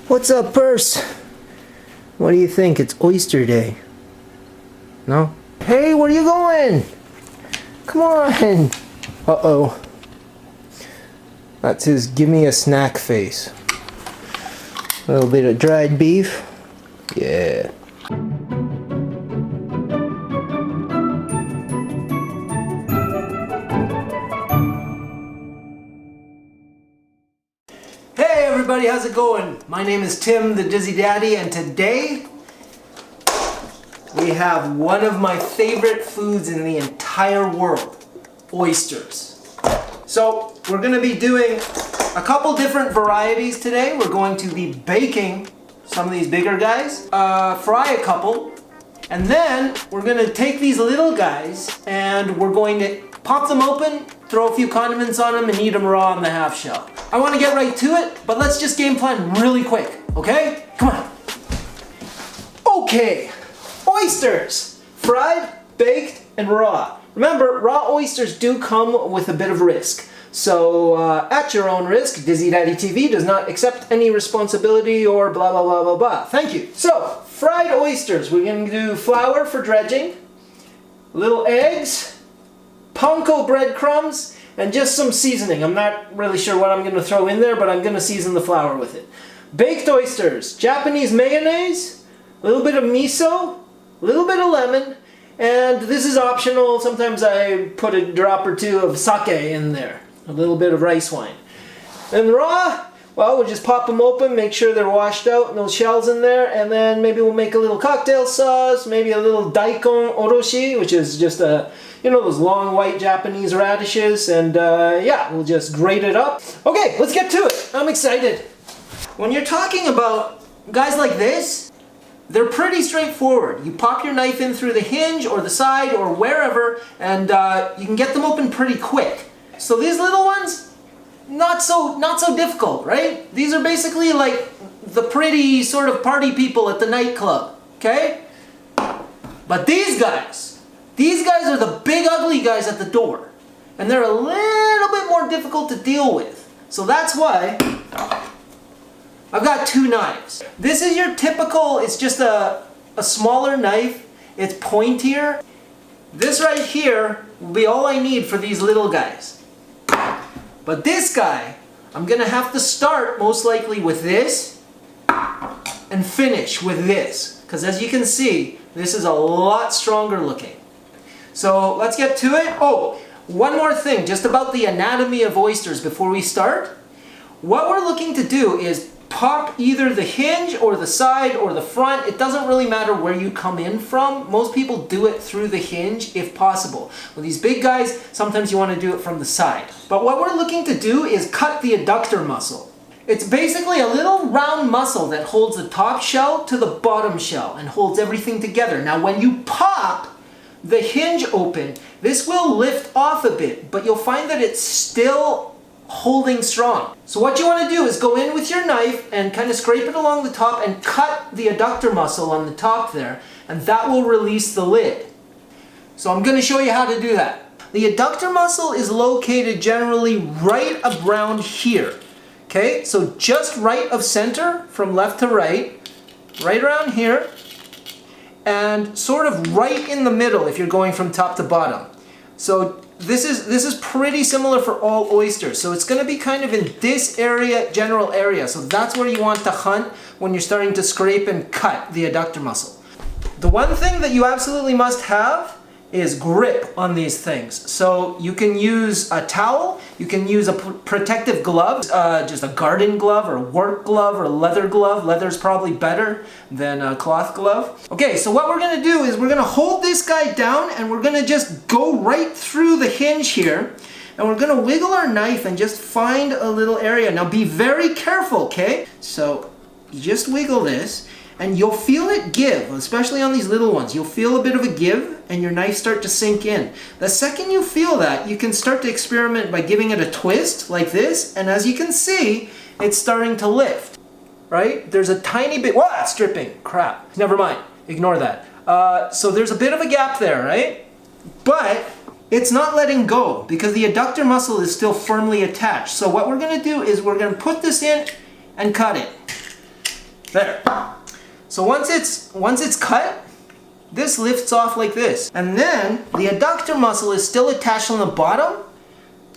What's up, Purse? What do you think? It's oyster day. No? Hey, where are you going? Come on. Uh-oh. That's his give me a snack face. A little bit of dried beef. Yeah. Hey everybody, how's it going? My name is Tim, the Dizzy Daddy, and today we have one of my favorite foods in the entire world, oysters. So we're going to be doing a couple different varieties today. We're going to be baking some of these bigger guys, fry a couple, and then we're going to take these little guys and we're going to pop them open, throw a few condiments on them, and eat them raw in the half shell. I want to get right to it, but let's just game plan really quick, okay? Come on. Okay, oysters, fried, baked, and raw. Remember, raw oysters do come with a bit of risk. So, at your own risk, DizzyDaddyTV does not accept any responsibility or blah, blah, blah, blah, blah. Thank you. So, fried oysters. We're going to do flour for dredging, little eggs, panko breadcrumbs, and just some seasoning. I'm not really sure what I'm going to throw in there, but I'm going to season the flour with it. Baked oysters, Japanese mayonnaise, a little bit of miso, a little bit of lemon, and this is optional. Sometimes I put a drop or two of sake in there. A little bit of rice wine. And raw, well, we'll just pop them open, make sure they're washed out, no shells in there, and then maybe we'll make a little cocktail sauce, maybe a little daikon oroshi, which is just a, you know, those long white Japanese radishes, and yeah, we'll just grate it up. Okay, let's get to it. I'm excited. When you're talking about guys like this, they're pretty straightforward. You pop your knife in through the hinge or the side or wherever, and you can get them open pretty quick. So these little ones, not so difficult, right? These are basically like the pretty sort of party people at the nightclub, okay? But these guys are the big ugly guys at the door. And they're a little bit more difficult to deal with. So that's why I've got two knives. This is your typical, it's just a smaller knife. It's pointier. This right here will be all I need for these little guys. But this guy, I'm gonna have to start most likely with this and finish with this. Because as you can see, this is a lot stronger looking. So let's get to it. Oh, one more thing just about the anatomy of oysters before we start. What we're looking to do is pop either the hinge or the side or the front. It doesn't really matter where you come in from. Most people do it through the hinge if possible. With these big guys, sometimes you want to do it from the side. But what we're looking to do is cut the adductor muscle. It's basically a little round muscle that holds the top shell to the bottom shell and holds everything together. Now when you pop the hinge open, this will lift off a bit, but you'll find that it's still holding strong. So what you want to do is go in with your knife and kind of scrape it along the top and cut the adductor muscle on the top there, and that will release the lid. So I'm going to show you how to do that. The adductor muscle is located generally right around here. Okay, so just right of center from left to right around here, and sort of right in the middle if you're going from top to bottom. So this is pretty similar for all oysters. So it's going to be kind of in this area, general area. So that's where you want to hunt when you're starting to scrape and cut the adductor muscle. The one thing that you absolutely must have is grip on these things. So you can use a towel, you can use a protective glove, just a garden glove or work glove or leather glove. Leather's probably better than a cloth glove. Okay, so what we're gonna do is we're gonna hold this guy down and we're gonna just go right through the hinge here, and we're gonna wiggle our knife and just find a little area. Now be very careful, okay? So you just wiggle this, and you'll feel it give, especially on these little ones. You'll feel a bit of a give and your knife start to sink in. The second you feel that, you can start to experiment by giving it a twist like this, and as you can see, it's starting to lift, right? There's a tiny bit, wow, it's dripping, crap. Never mind, ignore that. So there's a bit of a gap there, right? But it's not letting go because the adductor muscle is still firmly attached. So what we're gonna do is we're gonna put this in and cut it. There. So once it's cut, this lifts off like this. And then the adductor muscle is still attached on the bottom.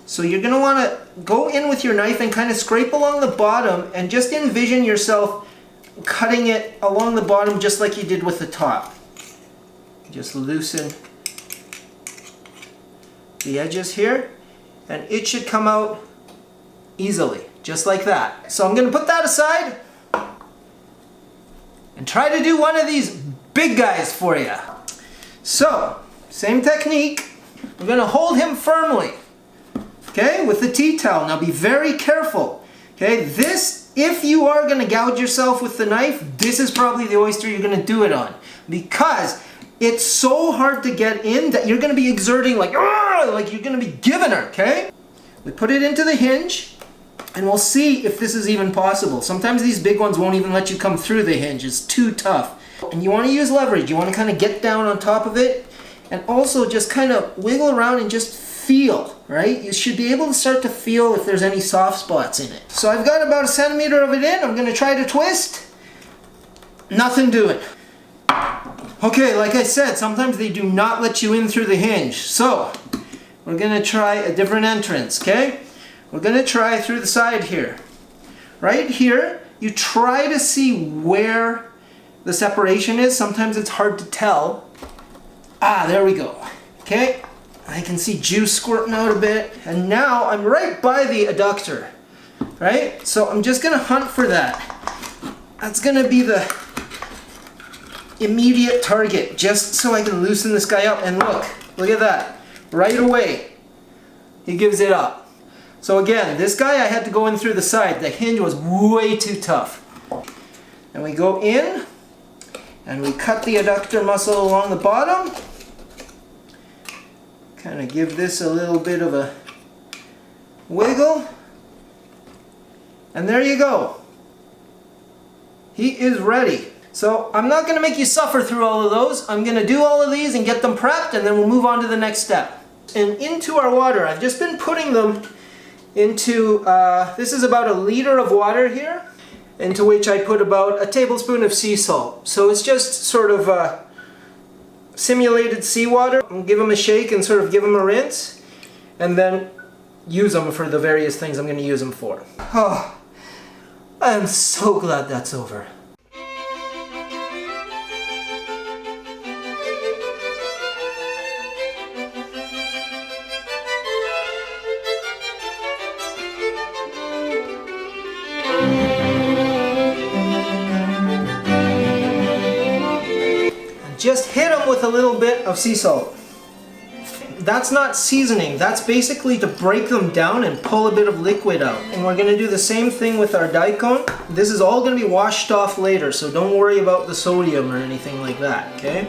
So you're gonna wanna go in with your knife and kind of scrape along the bottom and just envision yourself cutting it along the bottom just like you did with the top. Just loosen the edges here and it should come out easily, just like that. So I'm gonna put that aside and try to do one of these big guys for you. So, same technique. We're gonna hold him firmly, okay, with the tea towel. Now be very careful, okay? This, if you are gonna gouge yourself with the knife, this is probably the oyster you're gonna do it on, because it's so hard to get in that you're gonna be exerting like you're gonna be giving her, okay? We put it into the hinge, and we'll see if this is even possible. Sometimes these big ones won't even let you come through the hinge. It's too tough. And you want to use leverage. You want to kind of get down on top of it and also just kind of wiggle around and just feel, right? You should be able to start to feel if there's any soft spots in it. So I've got about 1 centimeter of it in. I'm going to try to twist. Nothing doing. Okay, like I said, sometimes they do not let you in through the hinge. So we're going to try a different entrance, okay? We're going to try through the side here. Right here, you try to see where the separation is. Sometimes it's hard to tell. Ah, there we go. Okay, I can see juice squirting out a bit. And now I'm right by the adductor, right? So I'm just going to hunt for that. That's going to be the immediate target, just so I can loosen this guy up. And look at that. Right away, he gives it up. So again, this guy I had to go in through the side. The hinge was way too tough. And we go in and we cut the adductor muscle along the bottom. Kind of give this a little bit of a wiggle. And there you go. He is ready. So I'm not going to make you suffer through all of those. I'm going to do all of these and get them prepped, and then we'll move on to the next step. And into our water, I've just been putting them into, this is about 1 liter of water here, into which I put about 1 tablespoon of sea salt. So it's just sort of simulated seawater. I'll give them a shake and sort of give them a rinse, and then use them for the various things I'm going to use them for. Oh, I am so glad that's over. Just hit them with a little bit of sea salt. That's not seasoning, that's basically to break them down and pull a bit of liquid out. And we're going to do the same thing with our daikon. This is all going to be washed off later, so don't worry about the sodium or anything like that, okay?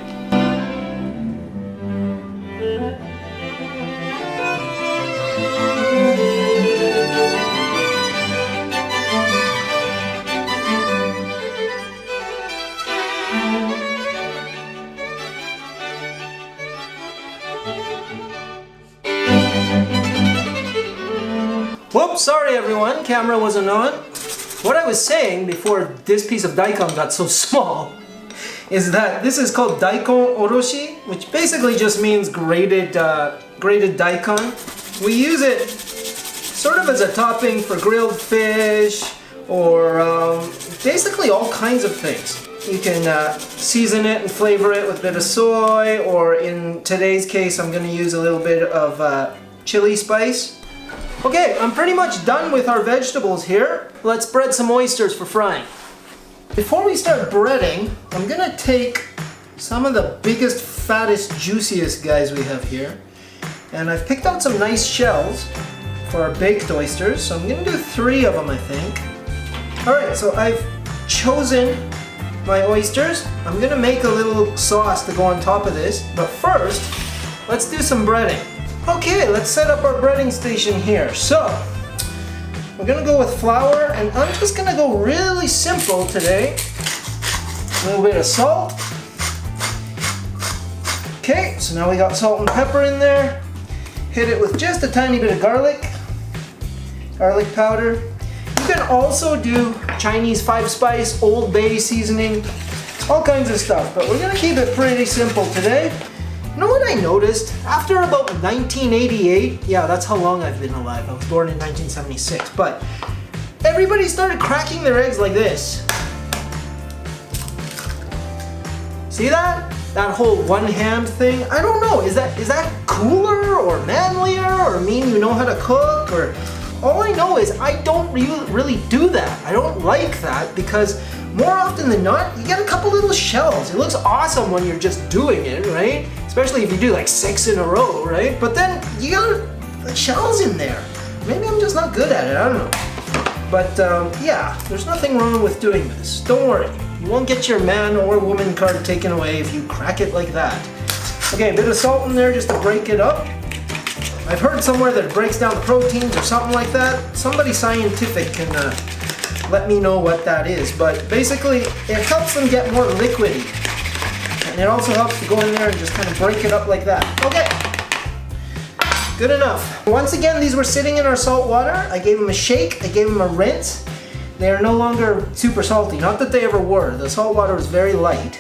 Whoops, sorry everyone, camera wasn't on. What I was saying before this piece of daikon got so small is that this is called daikon oroshi, which basically just means grated daikon. We use it sort of as a topping for grilled fish or basically all kinds of things. You can season it and flavor it with a bit of soy, or in today's case I'm going to use a little bit of chili spice. Okay, I'm pretty much done with our vegetables here. Let's bread some oysters for frying. Before we start breading, I'm gonna take some of the biggest, fattest, juiciest guys we have here. And I've picked out some nice shells for our baked oysters. So I'm gonna do 3 of them, I think. Alright, so I've chosen my oysters. I'm gonna make a little sauce to go on top of this. But first, let's do some breading. Okay, let's set up our breading station here. So, we're gonna go with flour, and I'm just gonna go really simple today. A little bit of salt. Okay, so now we got salt and pepper in there. Hit it with just a tiny bit of garlic powder. You can also do Chinese 5-spice, Old Bay seasoning, all kinds of stuff, but we're gonna keep it pretty simple today. You know what I noticed? After about 1988, yeah, that's how long I've been alive. I was born in 1976, but everybody started cracking their eggs like this. See that? That whole one-hand thing? I don't know, is that cooler or manlier or mean you know how to cook? Or all I know is I don't really do that. I don't like that because more often than not, you get a couple little shells. It looks awesome when you're just doing it, right? Especially if you do like 6 in a row, right? But then you got like shells in there. Maybe I'm just not good at it, I don't know. But yeah, there's nothing wrong with doing this. Don't worry, you won't get your man or woman card taken away if you crack it like that. Okay, a bit of salt in there just to break it up. I've heard somewhere that it breaks down the proteins or something like that. Somebody scientific can let me know what that is, but basically it helps them get more liquidy. And it also helps to go in there and just kind of break it up like that. Okay, good enough. Once again, these were sitting in our salt water. I gave them a shake, I gave them a rinse. They are no longer super salty, not that they ever were. The salt water was very light,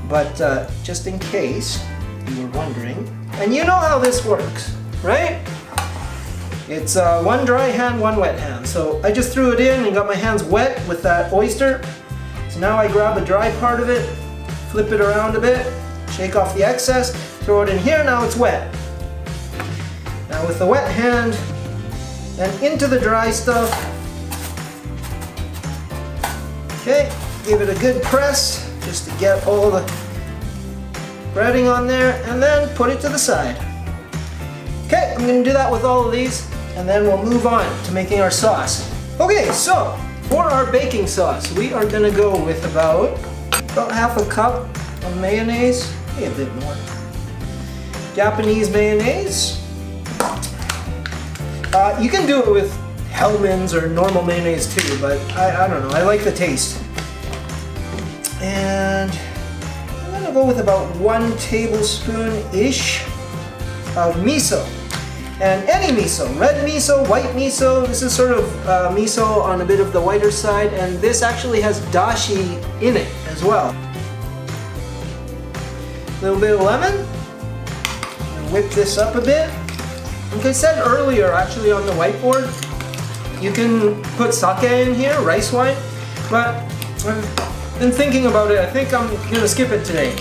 but just in case you were wondering. And you know how this works, right? It's one dry hand, one wet hand. So I just threw it in and got my hands wet with that oyster. So now I grab a dry part of it, flip it around a bit, shake off the excess, throw it in here, now it's wet. Now with the wet hand, then into the dry stuff. Okay, give it a good press, just to get all the breading on there, and then put it to the side. Okay, I'm going to do that with all of these, and then we'll move on to making our sauce. Okay, so for our baking sauce, we are going to go with about half a cup of mayonnaise, maybe a bit more. Japanese mayonnaise. You can do it with Hellmann's or normal mayonnaise too, but I don't know, I like the taste. And I'm going to go with about 1 tablespoon-ish of miso. And any miso, red miso, white miso, this is sort of miso on a bit of the whiter side, and this actually has dashi in it as well. A little bit of lemon, and whip this up a bit. Like I said earlier, actually on the whiteboard, you can put sake in here, rice wine, but I've been thinking about it. I think I'm gonna skip it today.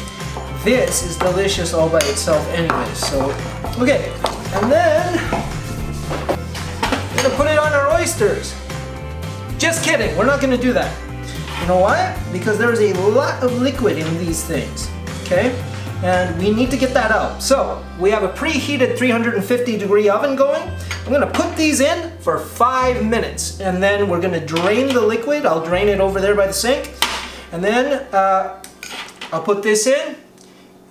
This is delicious all by itself anyways, so okay. And then I'm gonna put it on our oysters. Just kidding, we're not gonna do that. You know why? Because there's a lot of liquid in these things, okay? And we need to get that out. So we have a preheated 350-degree oven going. I'm gonna put these in for 5 minutes, and then we're gonna drain the liquid. I'll drain it over there by the sink, and then I'll put this in,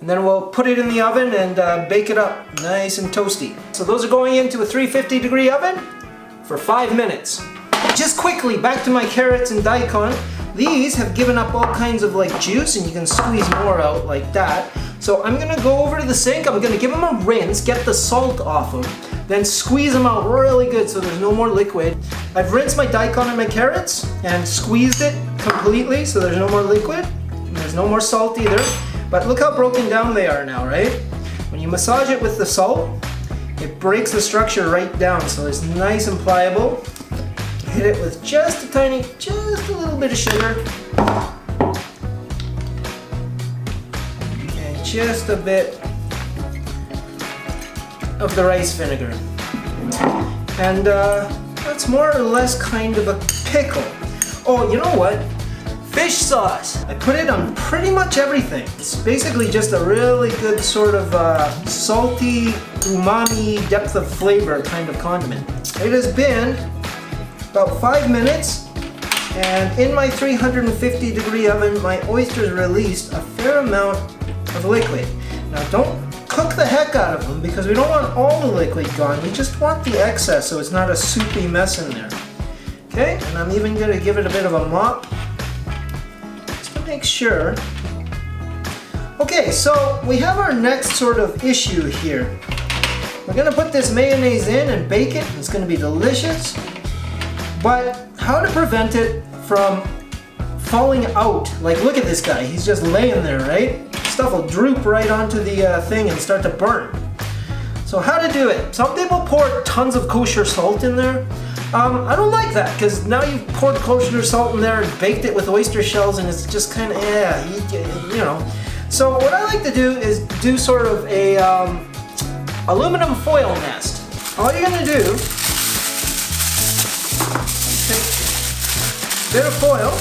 and then we'll put it in the oven and bake it up nice and toasty. So those are going into a 350-degree oven for 5 minutes. Just quickly, back to my carrots and daikon. These have given up all kinds of like juice, and you can squeeze more out like that. So I'm gonna go over to the sink, I'm gonna give them a rinse, get the salt off them, then squeeze them out really good so there's no more liquid. I've rinsed my daikon and my carrots and squeezed it completely so there's no more liquid, and there's no more salt either. But look how broken down they are now, right? When you massage it with the salt, it breaks the structure right down, so it's nice and pliable. Hit it with just a little bit of sugar. And just a bit of the rice vinegar. And that's more or less kind of a pickle. Oh, you know what? Fish sauce. I put it on pretty much everything. It's basically just a really good sort of salty, umami, depth of flavor kind of condiment. It has been about 5 minutes, and in my 350-degree oven, my oysters released a fair amount of liquid. Now don't cook the heck out of them because we don't want all the liquid gone. We just want the excess so it's not a soupy mess in there. Okay, and I'm even going to give it a bit of a mop just to make sure. Okay, so we have our next sort of issue here. We're going to put this mayonnaise in and bake it. It's going to be delicious. But how to prevent it from falling out. Like, look at this guy, he's just laying there, right? Stuff will droop right onto the thing and start to burn. So how to do it? Some people pour tons of kosher salt in there. I don't like that, because now you've poured kosher salt in there and baked it with oyster shells, and it's just kind of, you know. So what I like to do is do sort of a aluminum foil nest. All you're gonna do, take a bit of foil,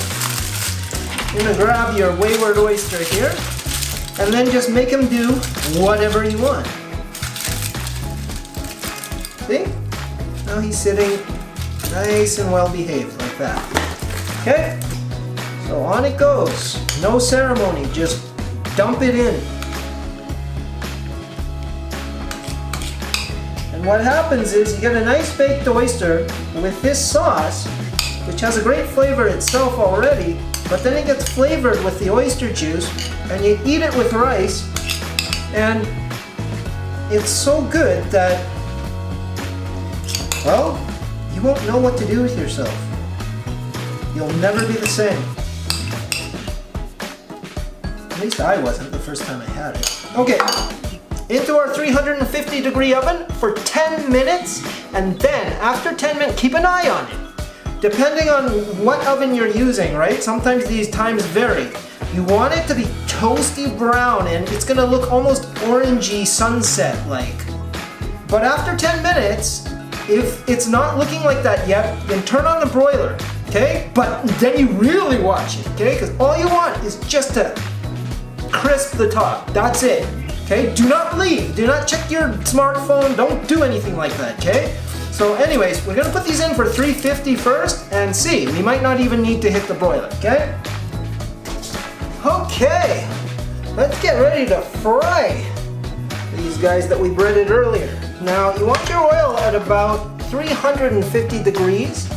you're gonna grab your wayward oyster here, and then just make him do whatever you want. See? Now he's sitting nice and well behaved like that. Okay? So on it goes. No ceremony, just dump it in. And what happens is you get a nice baked oyster with this sauce, which has a great flavor itself already, but then it gets flavored with the oyster juice, and you eat it with rice, and it's so good that, well, you won't know what to do with yourself. You'll never be the same. At least I wasn't the first time I had it. Okay, into our 350 degree oven for 10 minutes, and then after 10 minutes, keep an eye on it. Depending on what oven you're using, right? Sometimes these times vary. You want it to be toasty brown, and it's gonna look almost orangey sunset-like. But after 10 minutes, if it's not looking like that yet, then turn on the broiler, okay? But then you really watch it, okay? Because all you want is just to crisp the top. That's it, okay? Do not leave. Do not check your smartphone. Don't do anything like that, okay? So anyways, we're gonna put these in for 350 first and see. We might not even need to hit the broiler, okay? Okay, let's get ready to fry these guys that we breaded earlier. Now, you want your oil at about 350 degrees,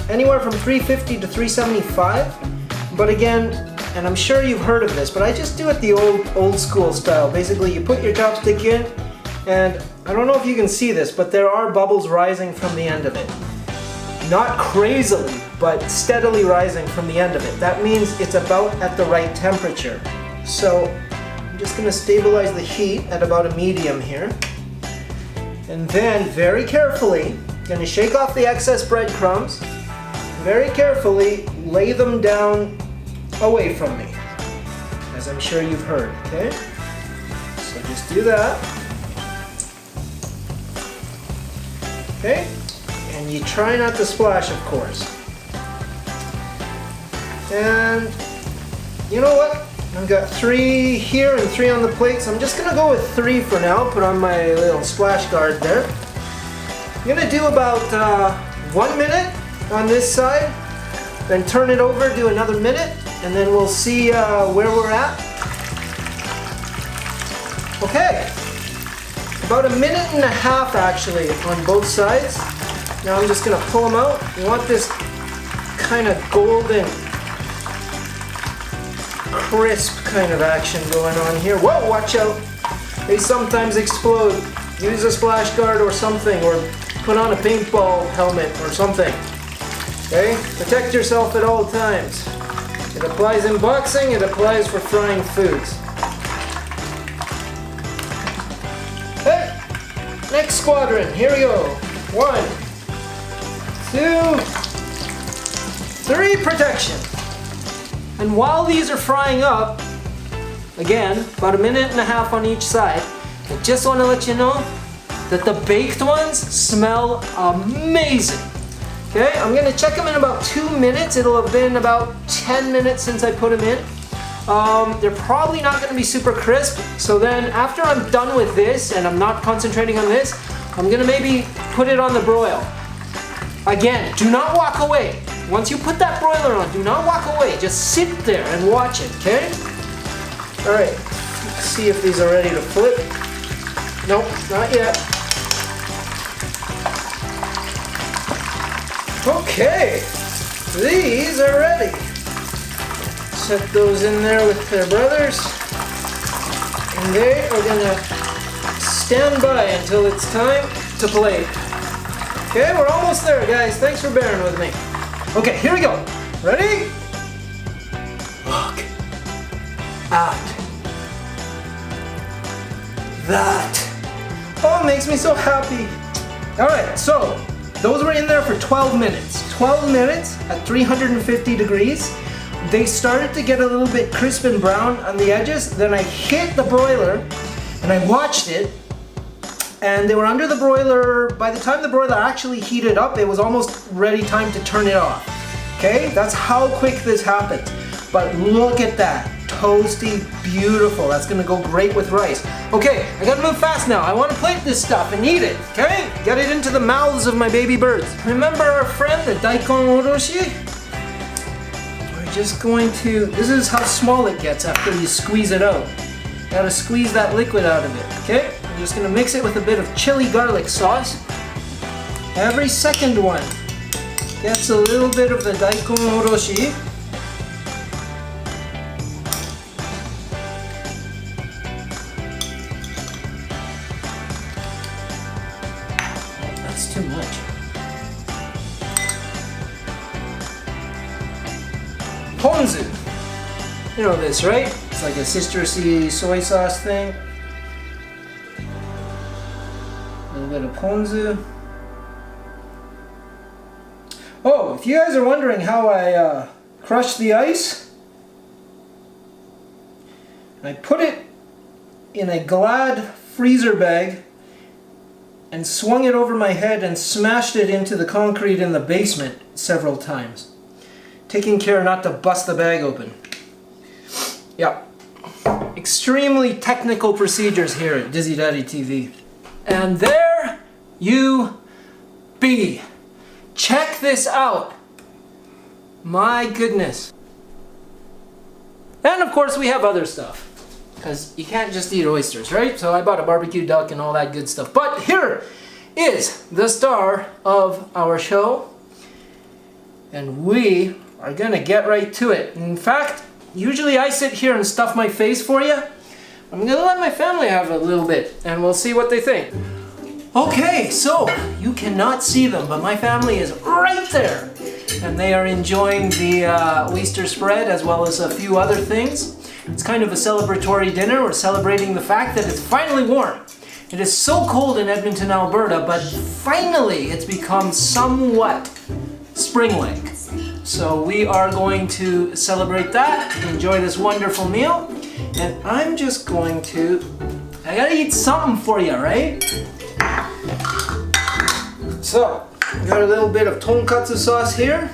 anywhere from 350 to 375. But again, and I'm sure you've heard of this, but I just do it the old school style. Basically, you put your chopstick in, and I don't know if you can see this, but there are bubbles rising from the end of it. Not crazily, but steadily rising from the end of it. That means it's about at the right temperature. So I'm just going to stabilize the heat at about a medium here. And then very carefully, going to shake off the excess breadcrumbs. Very carefully lay them down away from me, as I'm sure you've heard, okay? So just do that. Okay? And you try not to splash, of course. And you know what? I've got 3 here and 3 on the plate, so I'm just gonna go with 3 for now. Put on my little splash guard there. I'm gonna do about 1 minute on this side, then turn it over, do another minute, and then we'll see where we're at. Okay, about 1.5 minutes actually on both sides. Now I'm just gonna pull them out. You want this kind of golden, crisp kind of action going on here. Whoa, watch out. They sometimes explode. Use a splash guard or something, or put on a paintball helmet or something. Okay? Protect yourself at all times. It applies in boxing, it applies for frying foods. Hey! Next squadron, here we go. 1, 2, 3, protection. And while these are frying up, again, about 1.5 minutes on each side, I just want to let you know that the baked ones smell amazing. Okay, I'm going to check them in about 2 minutes. It'll have been about 10 minutes since I put them in. They're probably not going to be super crisp, so then after I'm done with this and I'm not concentrating on this, I'm going to maybe put it on the broil. Again, do not walk away. Once you put that broiler on, do not walk away. Just sit there and watch it, okay? All right, let's see if these are ready to flip. Nope, not yet. Okay, these are ready. Set those in there with their brothers. And they are gonna stand by until it's time to plate. Okay, we're almost there, guys. Thanks for bearing with me. Okay, here we go. Ready? Look at that. Oh, it makes me so happy. All right, so those were in there for 12 minutes. 12 minutes at 350 degrees. They started to get a little bit crisp and brown on the edges. Then I hit the broiler and I watched it. And they were under the broiler. By the time the broiler actually heated up, it was almost ready time to turn it off. Okay, that's how quick this happened. But look at that, toasty, beautiful. That's gonna go great with rice. Okay, I gotta move fast now. I wanna plate this stuff and eat it, okay? Get it into the mouths of my baby birds. Remember our friend, the daikon oroshi? We're just going to, this is how small it gets after you squeeze it out. You gotta squeeze that liquid out of it, okay? I'm just gonna mix it with a bit of chili garlic sauce. Every second one gets a little bit of the daikon oroshi. Oh, that's too much. Ponzu. You know this, right? It's like a citrusy soy sauce thing. A little bit of ponzu. Oh, if you guys are wondering how I crushed the ice, I put it in a Glad freezer bag and swung it over my head and smashed it into the concrete in the basement several times, taking care not to bust the bag open. Yeah, extremely technical procedures here at DizzyDaddyTV. And there you be. Check this out. My goodness. And of course we have other stuff, because you can't just eat oysters, right? So I bought a barbecue duck and all that good stuff. But here is the star of our show, and we are gonna get right to it. In fact, usually I sit here and stuff my face for you. I'm gonna let my family have a little bit and we'll see what they think. Okay, so you cannot see them, but my family is right there. And they are enjoying the oyster spread as well as a few other things. It's kind of a celebratory dinner. We're celebrating the fact that it's finally warm. It is so cold in Edmonton, Alberta, but finally it's become somewhat spring-like. So we are going to celebrate that, enjoy this wonderful meal, and I'm just going to, I gotta eat something for you, right? So, got a little bit of tonkatsu sauce here.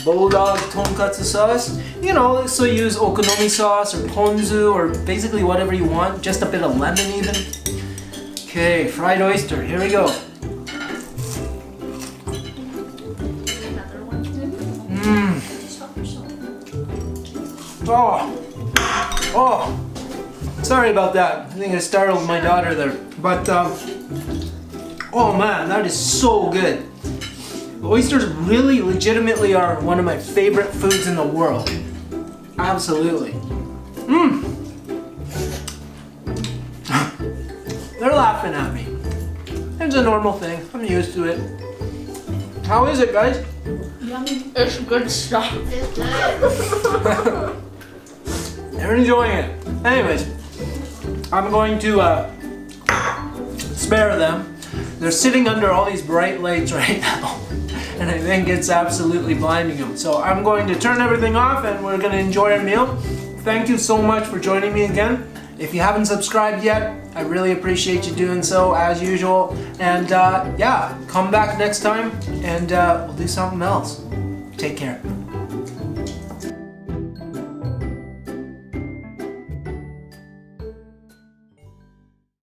Bulldog tonkatsu sauce. You know, so use okonomi sauce or ponzu or basically whatever you want. Just a bit of lemon even. Okay, fried oyster. Here we go. Mmm. Oh. Sorry about that. I think I startled my daughter there. But, oh man, that is so good. Oysters really legitimately are one of my favorite foods in the world. Absolutely. Mmm. They're laughing at me. It's a normal thing. I'm used to it. How is it, guys? Yummy. It's good stuff. They're enjoying it. Anyways, I'm going to spare them. They're sitting under all these bright lights right now, and I think it's absolutely blinding them. So I'm going to turn everything off and we're going to enjoy our meal. Thank you so much for joining me again. If you haven't subscribed yet, I really appreciate you doing so as usual. And yeah, come back next time and we'll do something else. Take care.